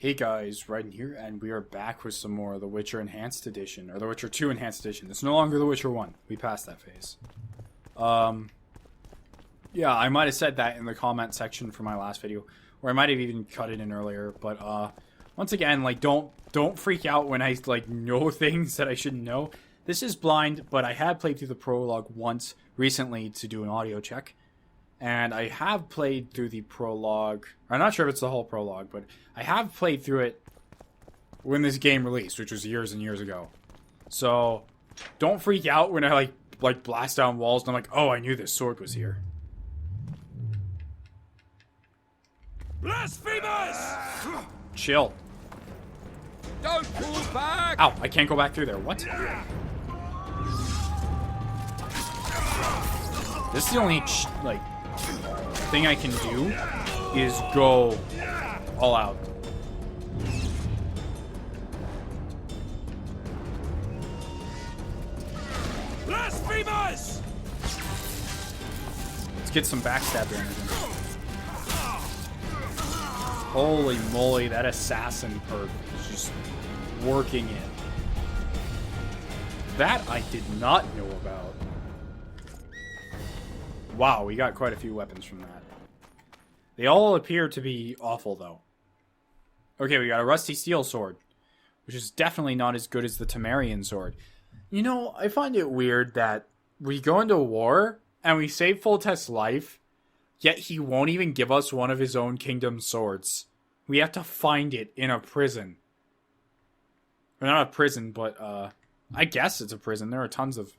Hey guys, Ryden here, and we are back with some more The Witcher Enhanced Edition, or The Witcher 2 Enhanced Edition. It's no longer The Witcher 1. We passed that phase. Yeah, I might have said that in the comment section for my last video, or I might have even cut it in earlier, but, once again, like, don't freak out when I, like, know things that I shouldn't know. This is blind, but I had played through the prologue once recently to do an audio check. And I have played through the prologue. I'm not sure if it's the whole prologue, but I have played through it when this game released, which was years and years ago. So don't freak out when I like blast down walls and I'm like, oh, I knew this sword was here. Blasphemous! Chill. Don't pull back! Ow, I can't go back through there. What? This is the only, thing I can do is go all out. Blasphemous! Let's get some backstab damage. Holy moly, that assassin perk is just working it. That I did not know about. Wow, we got quite a few weapons from that. They all appear to be awful, though. Okay, we got a rusty steel sword, which is definitely not as good as the Temerian sword. You know, I find it weird that we go into war, and we save Foltest's life, yet he won't even give us one of his own kingdom's swords. We have to find it in a prison. Or not a prison, but, I guess it's a prison. There are tons of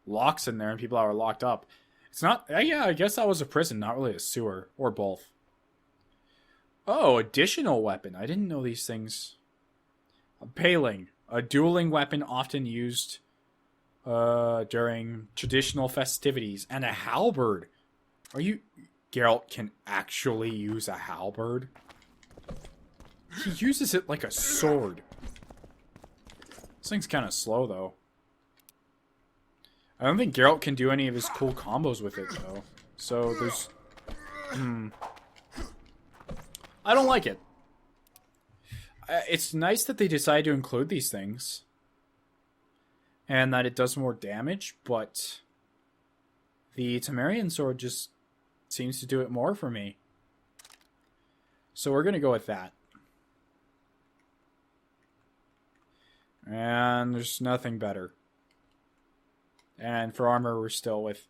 locks in there, and people are locked up. It's not... Yeah, I guess that was a prison, not really a sewer. Or both. Oh, additional weapon. I didn't know these things. A paling. A dueling weapon often used during traditional festivities. And a halberd. Are you... Geralt can actually use a halberd? He uses it like a sword. This thing's kind of slow, though. I don't think Geralt can do any of his cool combos with it, though. So, there's... I don't like it. It's nice that they decide to include these things. And that it does more damage, but... the Temerian sword just seems to do it more for me. So we're going to go with that. And there's nothing better. And for armor, we're still with...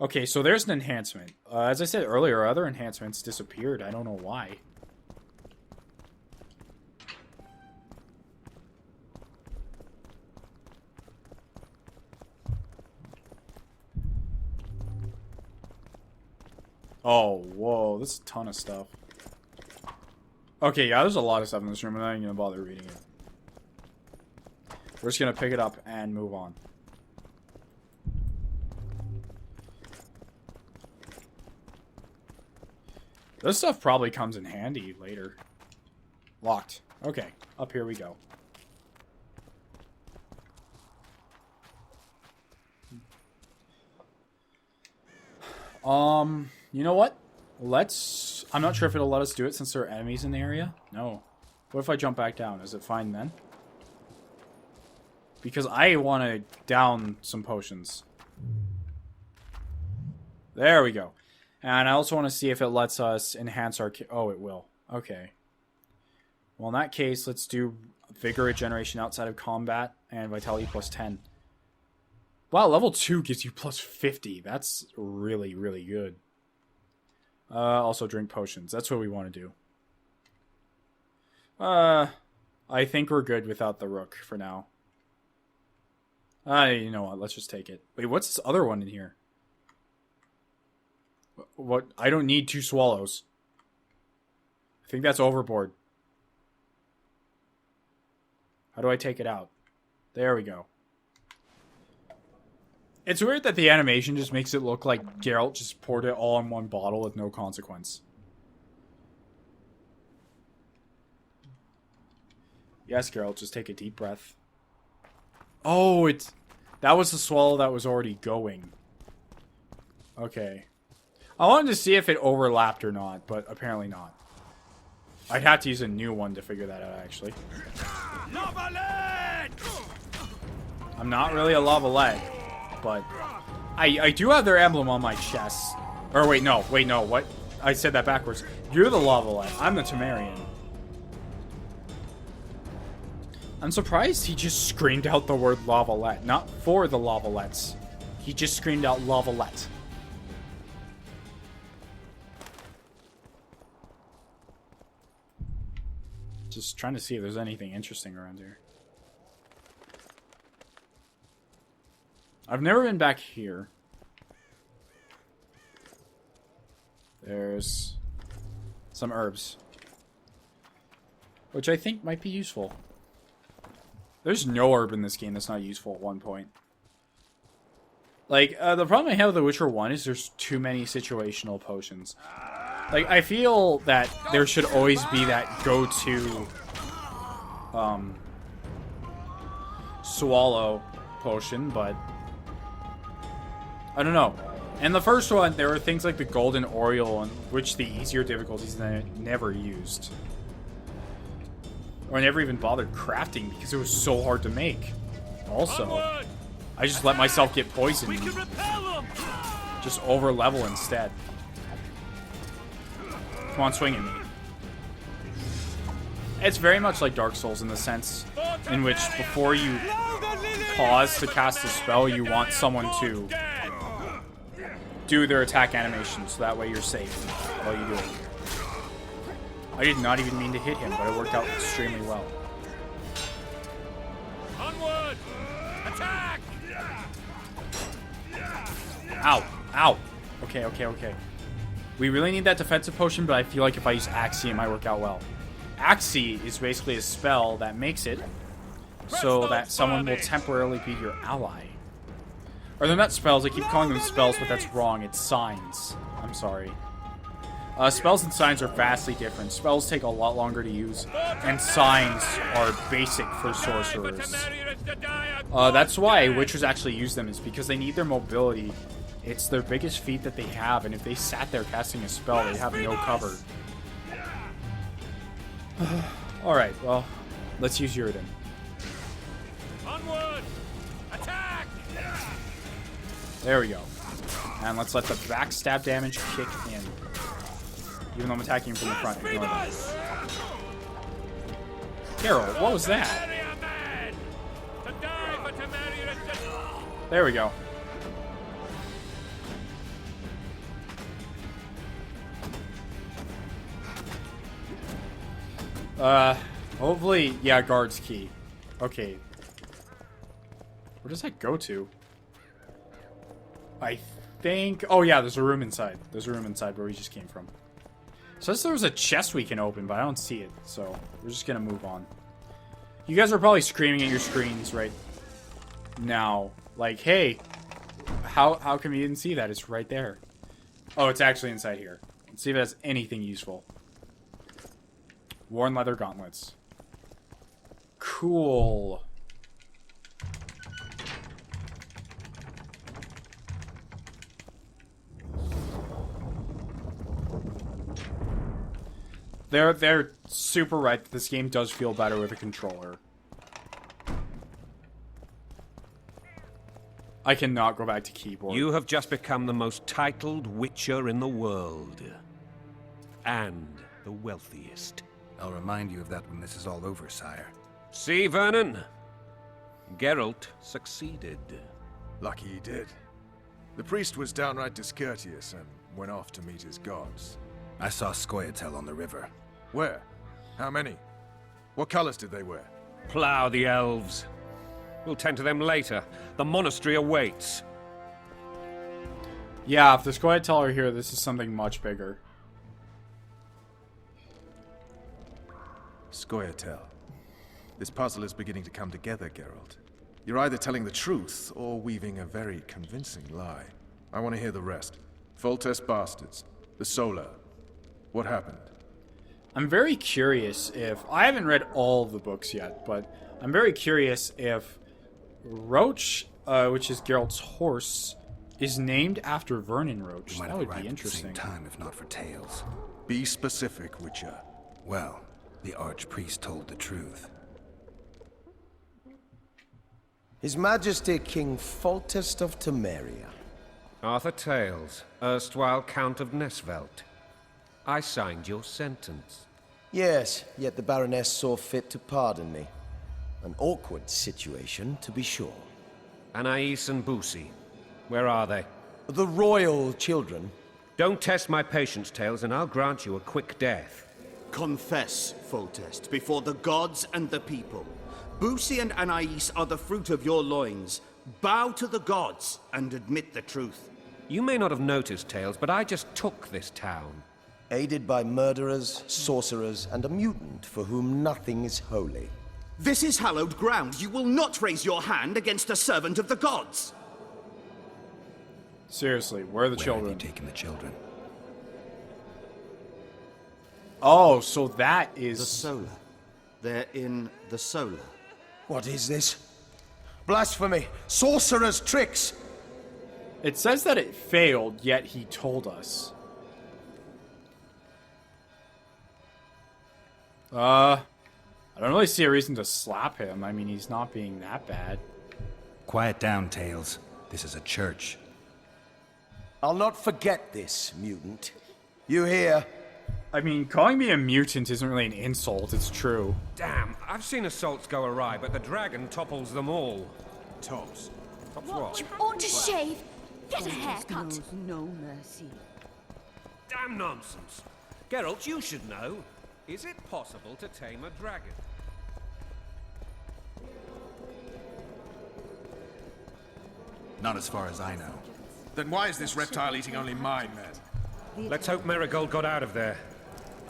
Okay, so there's an enhancement. As I said earlier, other enhancements disappeared. I don't know why. Oh, whoa. This is a ton of stuff. Okay, yeah, there's a lot of stuff in this room. I'm not even going to bother reading it. We're just going to pick it up and move on. This stuff probably comes in handy later. Locked. Okay, up here we go. You know what? Let's... I'm not sure if it'll let us do it since there are enemies in the area. No. What if I jump back down? Is it fine then? Because I want to down some potions. There we go. And I also want to see if it lets us enhance our... Oh, it will. Okay. Well, in that case, let's do Vigor regeneration outside of combat and Vitality plus 10. Wow, level 2 gives you plus 50. That's really, really good. Also drink potions. That's what we want to do. I think we're good without the rook for now. You know what? Let's just take it. Wait, what's this other one in here? What? I don't need 2 swallows. I think that's overboard. How do I take it out? There we go. It's weird that the animation just makes it look like Geralt just poured it all in one bottle with no consequence. Yes, Geralt, just take a deep breath. Oh, that was the swallow that was already going. Okay. I wanted to see if it overlapped or not, but apparently not. I'd have to use a new one to figure that out, actually. I'm not really a Lavalette, but I do have their emblem on my chest. Or wait, no, what? I said that backwards. You're the Lavalette. I'm the Temerian. I'm surprised he just screamed out the word Lavalette. Not for the Lavalettes. He just screamed out Lavalette. Just trying to see if there's anything interesting around here. I've never been back here. There's some herbs, which I think might be useful. There's no herb in this game that's not useful at one point. Like, the problem I have with The Witcher 1 is there's too many situational potions. Like, I feel that there should always be that go-to, swallow potion, but I don't know. In the first one, there were things like the Golden Oriole, on which the easier difficulties I never used. Or I never even bothered crafting because it was so hard to make. Also, I just let myself get poisoned. Just over level instead. Come on, swing at me. It's very much like Dark Souls in the sense in which before you pause to cast a spell, you want someone to do their attack animation so that way you're safe while you do it. I did not even mean to hit him, but it worked out extremely well. Onward! Attack! Ow! Ow! Okay. We really need that defensive potion, but I feel like if I use Axii, it might work out well. Axii is basically a spell that makes it so that someone will temporarily be your ally. Or they're not spells, I keep calling them spells, but that's wrong. It's signs. I'm sorry. Spells and signs are vastly different. Spells take a lot longer to use, and signs are basic for sorcerers. That's why Witchers actually use them, is because they need their mobility. It's their biggest feat that they have, and if they sat there casting a spell, they'd have no cover. Alright, well, let's use Uridan. Onward! Attack! There we go. And let's let the backstab damage kick in. Even though I'm attacking him from the front. Ignore that. Geralt, what was that? There we go. Hopefully, yeah, guard's key. Okay. Where does that go to? I think... Oh, yeah, there's a room inside. There's a room inside where we just came from. So there was a chest we can open, but I don't see it. So we're just going to move on. You guys are probably screaming at your screens right now. Like, hey, how come you didn't see that? It's right there. Oh, it's actually inside here. Let's see if it has anything useful. Worn leather gauntlets. Cool. They're super right that this game does feel better with a controller. I cannot go back to keyboard. You have just become the most titled Witcher in the world. And the wealthiest. I'll remind you of that when this is all over, sire. See, Vernon? Geralt succeeded. Lucky he did. The priest was downright discourteous and went off to meet his gods. I saw Scoia'tael on the river. Where? How many? What colors did they wear? Plough the elves. We'll tend to them later. The monastery awaits. Yeah, if the Scoia'tael are here, this is something much bigger. Scoia'tael. This puzzle is beginning to come together, Geralt. You're either telling the truth or weaving a very convincing lie. I want to hear the rest. Foltest bastards. The Solar. What happened? I'm very curious if... I haven't read all of the books yet, but I'm very curious if Roach, which is Geralt's horse, is named after Vernon Roach. We might That have would arrived be at the interesting. same time, if not for Tales. Be specific, Witcher. Well, the archpriest told the truth. His Majesty King Foltest of Temeria. Arthur Tales, erstwhile Count of Nesvelt. I signed your sentence. Yes, yet the Baroness saw fit to pardon me. An awkward situation, to be sure. Anais and Boosie, where are they? The royal children. Don't test my patience, Tales, and I'll grant you a quick death. Confess, Foltest, before the gods and the people. Boosie and Anais are the fruit of your loins. Bow to the gods and admit the truth. You may not have noticed, Tales, but I just took this town. Aided by murderers, sorcerers, and a mutant for whom nothing is holy. This is hallowed ground. You will not raise your hand against a servant of the gods. Seriously, where are the Where children? have you taken the children? Oh, so that is... The Solar. They're in the Solar. What is this? Blasphemy! Sorcerer's tricks! It says that it failed, yet he told us. I don't really see a reason to slap him. I mean, he's not being that bad. Quiet down, Tails. This is a church. I'll not forget this, mutant. You hear? I mean, calling me a mutant isn't really an insult, it's true. Damn, I've seen assaults go awry, but the dragon topples them all. Tops. Tops what? You ought to shave. Get a haircut. Knows no mercy. Damn nonsense. Geralt, you should know. Is it possible to tame a dragon? Not as far as I know. Then why is this reptile eating only my men? Let's hope Marigold got out of there.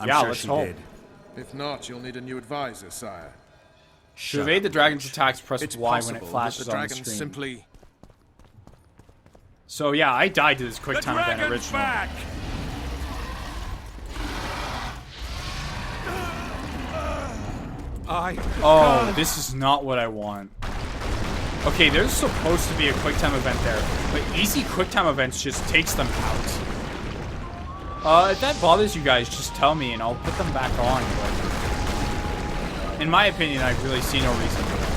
I'm Yeah, sure let's she hope. did. If not, you'll need a new advisor, sire. To evade the dragon's attacks, press It's Y when possible it that flashes the on the dragon screen. simply... So yeah, I died to this The quick time event dragon's originally. back! Oh, this is not what I want. Okay, there's supposed to be a quick time event there, but easy quick time events just takes them out. If that bothers you guys, just tell me and I'll put them back on. But in my opinion, I really see no reason for that.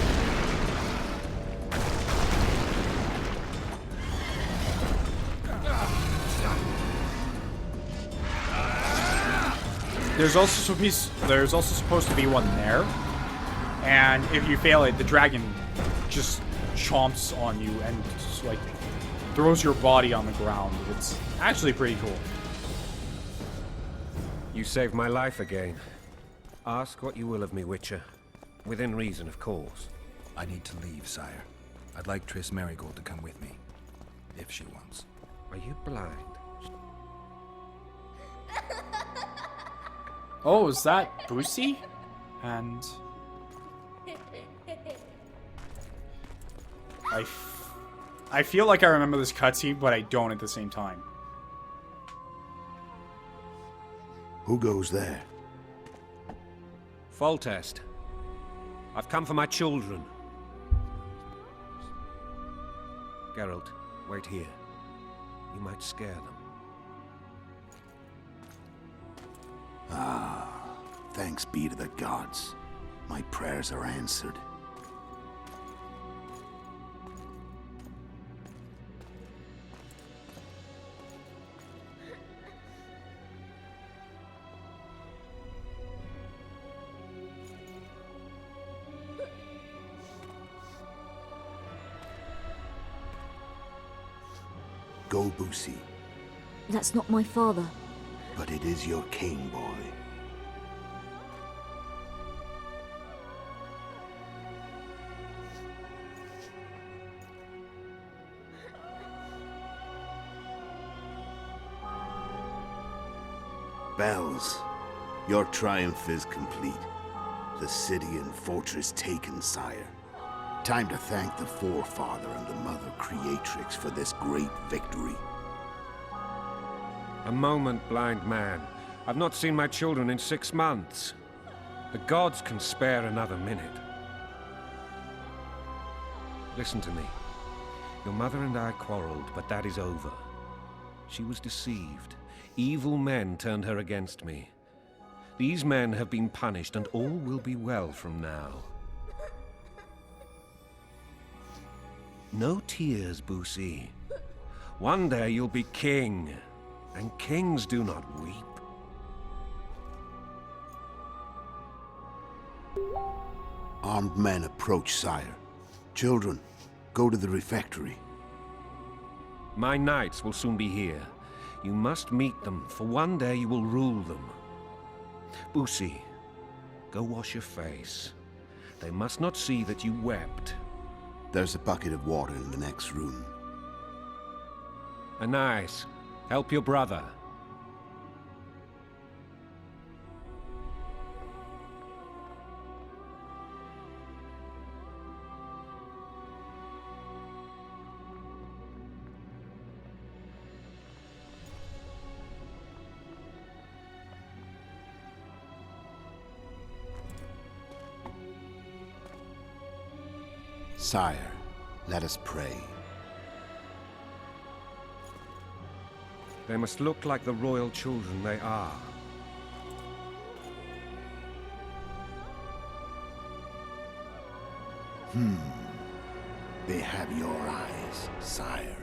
There's also supposed to be one there, and if you fail it, the dragon just chomps on you and just, like, throws your body on the ground. It's actually pretty cool. You saved my life again. Ask what you will of me, Witcher. Within reason, of course. I need to leave, sire. I'd like Triss Marigold to come with me. If she wants. Are you blind? Oh, is that Boosie? And... I feel like I remember this cutscene, but I don't at the same time. Who goes there? Foltest. I've come for my children. Geralt, wait here. You might scare them. Thanks be to the gods. My prayers are answered. Go, Boosie, That's not my father. but it is your king, boy. Bells, your triumph is complete. The city and fortress taken, sire. Time to thank the forefather and the mother creatrix for this great victory. A moment, blind man. I've not seen my children in 6 months. The gods can spare another minute. Listen to me. Your mother and I quarreled, but that is over. She was deceived. Evil men turned her against me. These men have been punished, and all will be well from now. No tears, Boosie. One day you'll be king, and kings do not weep. Armed men approach, sire. Children, go to the refectory. My knights will soon be here. You must meet them, for one day you will rule them. Boosie, go wash your face. They must not see that you wept. There's a bucket of water in the next room. Anais, help your brother. Sire, let us pray. They must look like the royal children they are. They have your eyes, sire.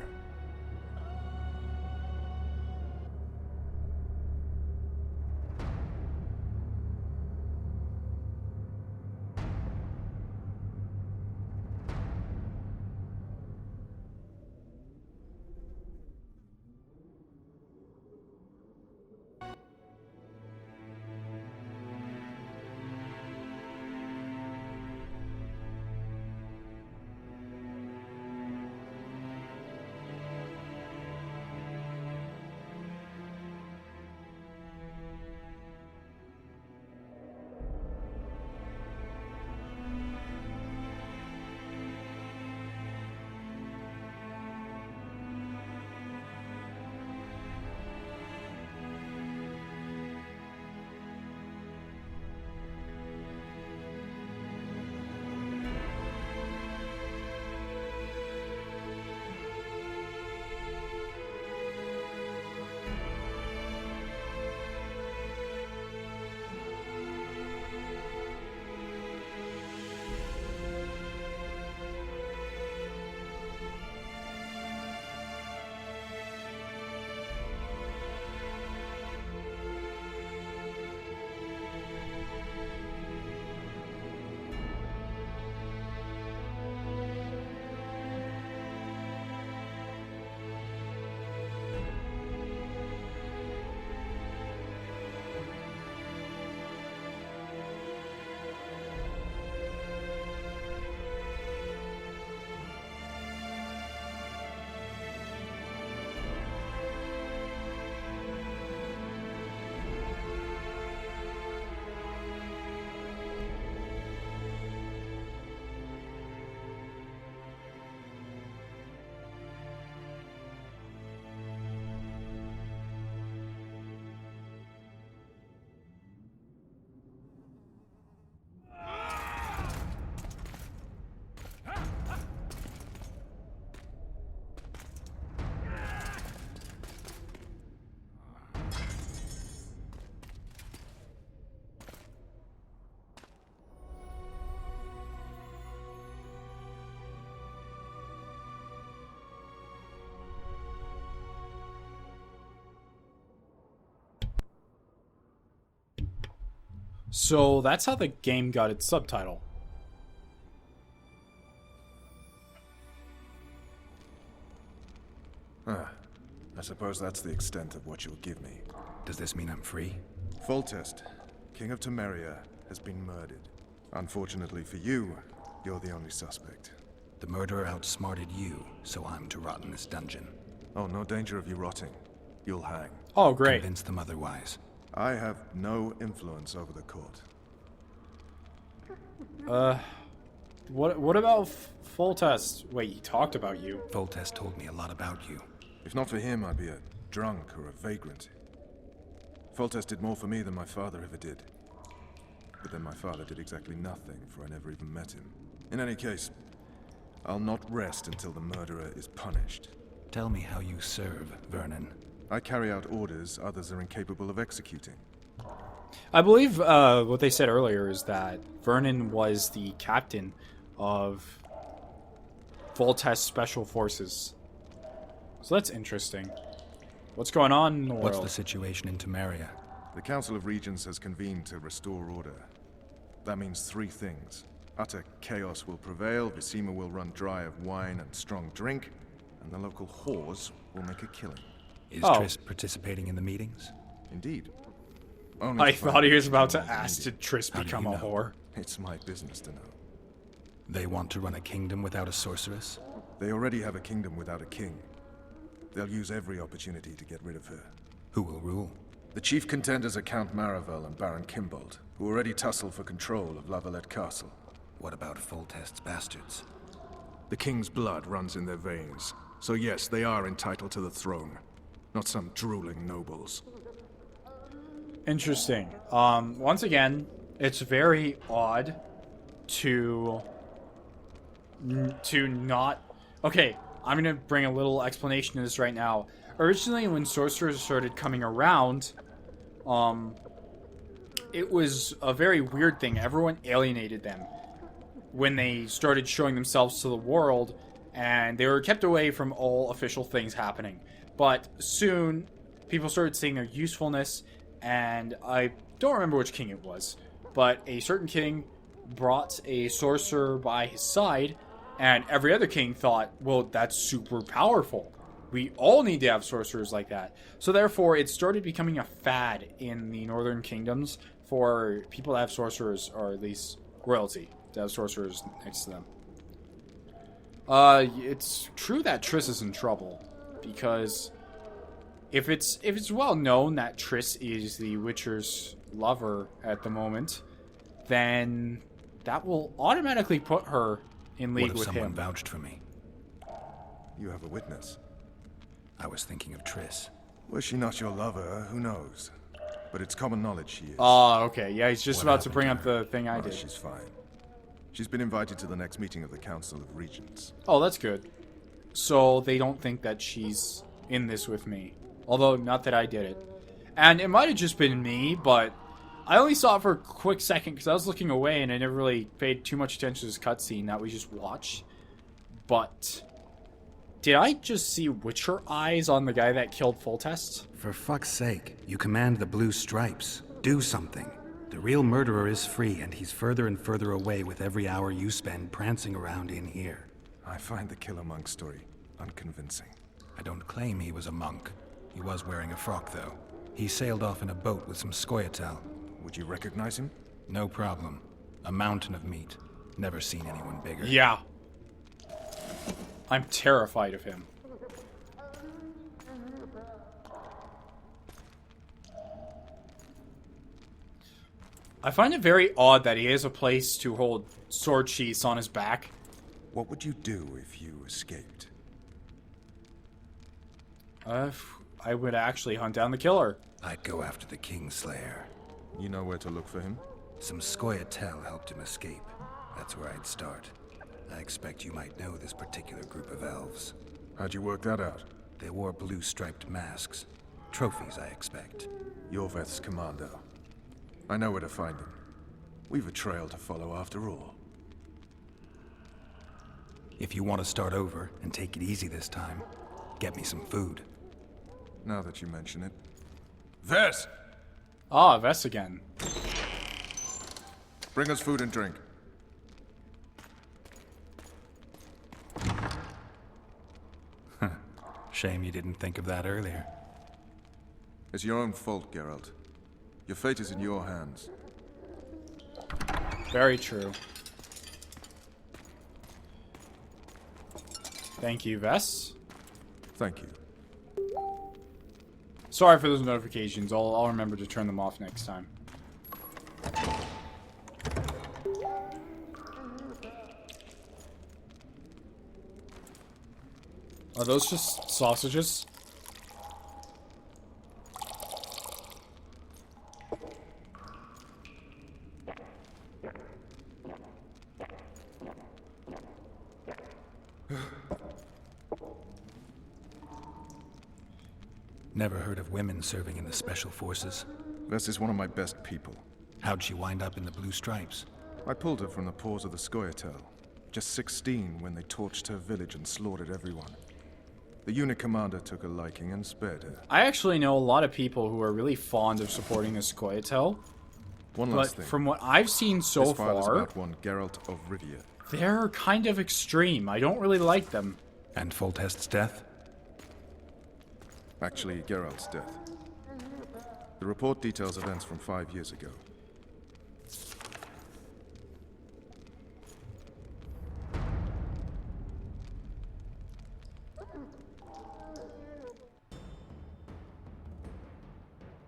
So that's how the game got its subtitle. I suppose that's the extent of what you'll give me. Does this mean I'm free? Foltest, King of Temeria, has been murdered. Unfortunately for you, you're the only suspect. The murderer outsmarted you, so I'm to rot in this dungeon. Oh, no danger of you rotting. You'll hang. Oh, great. Convince them otherwise. I have no influence over the court. What about Foltest? Wait, he talked about you. Foltest told me a lot about you. If not for him, I'd be a drunk or a vagrant. Foltest did more for me than my father ever did. But then my father did exactly nothing, for I never even met him. In any case, I'll not rest until the murderer is punished. Tell me how you serve, Vernon. I carry out orders others are incapable of executing. I believe what they said earlier is that Vernon was the captain of Voltest Special Forces. So that's interesting. What's going on in the world? What's the situation in Temeria? The Council of Regents has convened to restore order. That means 3 things. Utter chaos will prevail, Visima will run dry of wine and strong drink, and the local whores will make a killing. Is Triss participating in the meetings? Indeed. I thought he was about to ask, did Triss become a whore? It's my business to know. They want to run a kingdom without a sorceress? They already have a kingdom without a king. They'll use every opportunity to get rid of her. Who will rule? The chief contenders are Count Maravel and Baron Kimbold, who already tussle for control of Lavalette Castle. What about Foltest's bastards? The king's blood runs in their veins, so yes, they are entitled to the throne. Not some drooling nobles. Interesting. Once again, it's very odd to not... Okay, I'm going to bring a little explanation to this right now. Originally, when sorcerers started coming around, it was a very weird thing. Everyone alienated them when they started showing themselves to the world, and they were kept away from all official things happening. But soon, people started seeing their usefulness, and I don't remember which king it was, but a certain king brought a sorcerer by his side, and every other king thought, well, that's super powerful. We all need to have sorcerers like that. So therefore, it started becoming a fad in the northern kingdoms for people to have sorcerers, or at least royalty, to have sorcerers next to them. It's true that Triss is in trouble, because if it's well known that Triss is the Witcher's lover at the moment, then that will automatically put her in league with him. What if someone vouched for me? You have a witness. I was thinking of Triss. Was she not your lover? Who knows? But it's common knowledge she is. Oh, okay. Yeah, he's just What about to bring happened up to her? the thing I Oh, did. she's fine. She's been invited to the next meeting of the Council of Regents. Oh, that's good. So they don't think that she's in this with me. Although, not that I did it. And it might have just been me, but I only saw it for a quick second because I was looking away and I never really paid too much attention to this cutscene that we just watched. But did I just see Witcher eyes on the guy that killed Foltest? For fuck's sake, you command the blue stripes. Do something. The real murderer is free, and he's further and further away with every hour you spend prancing around in here. I find the Killer Monk story unconvincing. I don't claim he was a monk. He was wearing a frock, though. He sailed off in a boat with some Scoia'tael. Would you recognize him? No problem. A mountain of meat. Never seen anyone bigger. Yeah. I'm terrified of him. I find it very odd that he has a place to hold sword sheaths on his back. What would you do if you escaped? I would actually hunt down the killer. I'd go after the Kingslayer. You know where to look for him? Some Scoia'tael helped him escape. That's where I'd start. I expect you might know this particular group of elves. How'd you work that out? They wore blue-striped masks. Trophies, I expect. Yorveth's commando. I know where to find him. We've a trail to follow after all. If you want to start over and take it easy this time, get me some food. Now that you mention it. Vess! Ah, Vess again. Bring us food and drink. Shame you didn't think of that earlier. It's your own fault, Geralt. Your fate is in your hands. Very true. Thank you, Vess. Thank you. Sorry for those notifications. I'll remember to turn them off next time. Are those just sausages? Never heard of women serving in the special forces. Bess is one of my best people. How'd she wind up in the blue stripes? I pulled her from the paws of the Scoia'tael. Just 16 when they torched her village and slaughtered everyone. The unit commander took a liking and spared her. I actually know a lot of people who are really fond of supporting the Scoia'tael. One But last thing. from what I've seen so This file is far, about one Geralt of Rivia. they're kind of extreme. I don't really like them. And Foltest's death? Actually, Geralt's death. The report details events from 5 years ago.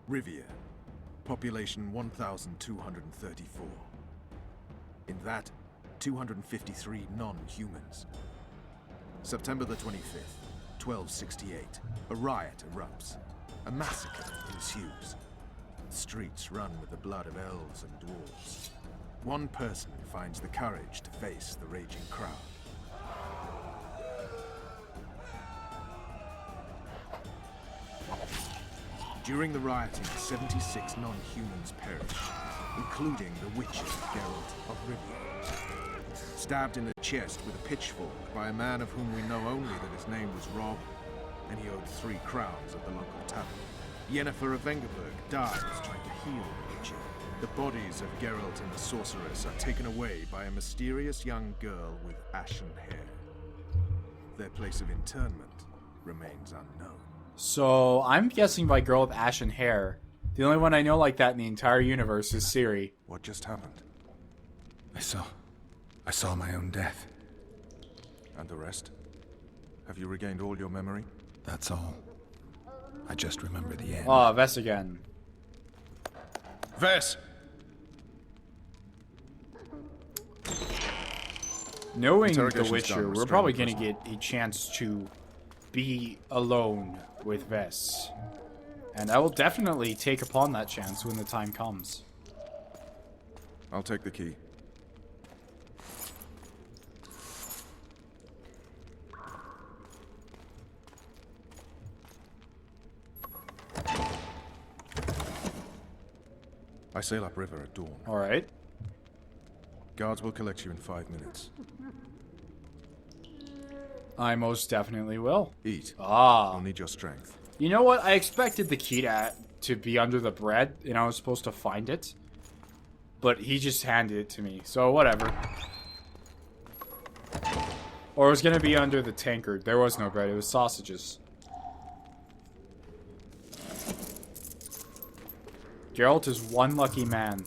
Rivia. Population 1,234. In that, 253 non-humans. September the 25th, 1268. A riot erupts. A massacre ensues. The streets run with the blood of elves and dwarves. One person finds the courage to face the raging crowd. During the rioting, 76 non-humans perished, including the witcher Geralt of Rivia. Stabbed in the chest with a pitchfork by a man of whom we know only that his name was Rob, and he owed 3 crowns at the local tavern. Yennefer of Vengerberg dies trying to heal the witcher. The bodies of Geralt and the sorceress are taken away by a mysterious young girl with ashen hair. Their place of internment remains unknown. So, I'm guessing by girl with ashen hair. The only one I know like that in the entire universe is Ciri. What just happened? I saw my own death. And the rest? Have you regained all your memory? That's all. I just remember the end. Oh, Vess again. Vess! Knowing The Interrogation's Witcher, done. we're Restrain probably the going to get a chance to be alone with Vess. And I will definitely take upon that chance when the time comes. I'll take the key. I sail upriver at dawn. Alright. Guards will collect you in 5 minutes. I most definitely will. Eat. Ah. You'll need your strength. You know what? I expected the key to be under the bread, and I was supposed to find it. But he just handed it to me, so whatever. Or it was gonna be under the tankard. There was no bread, it was sausages. Geralt is one lucky man.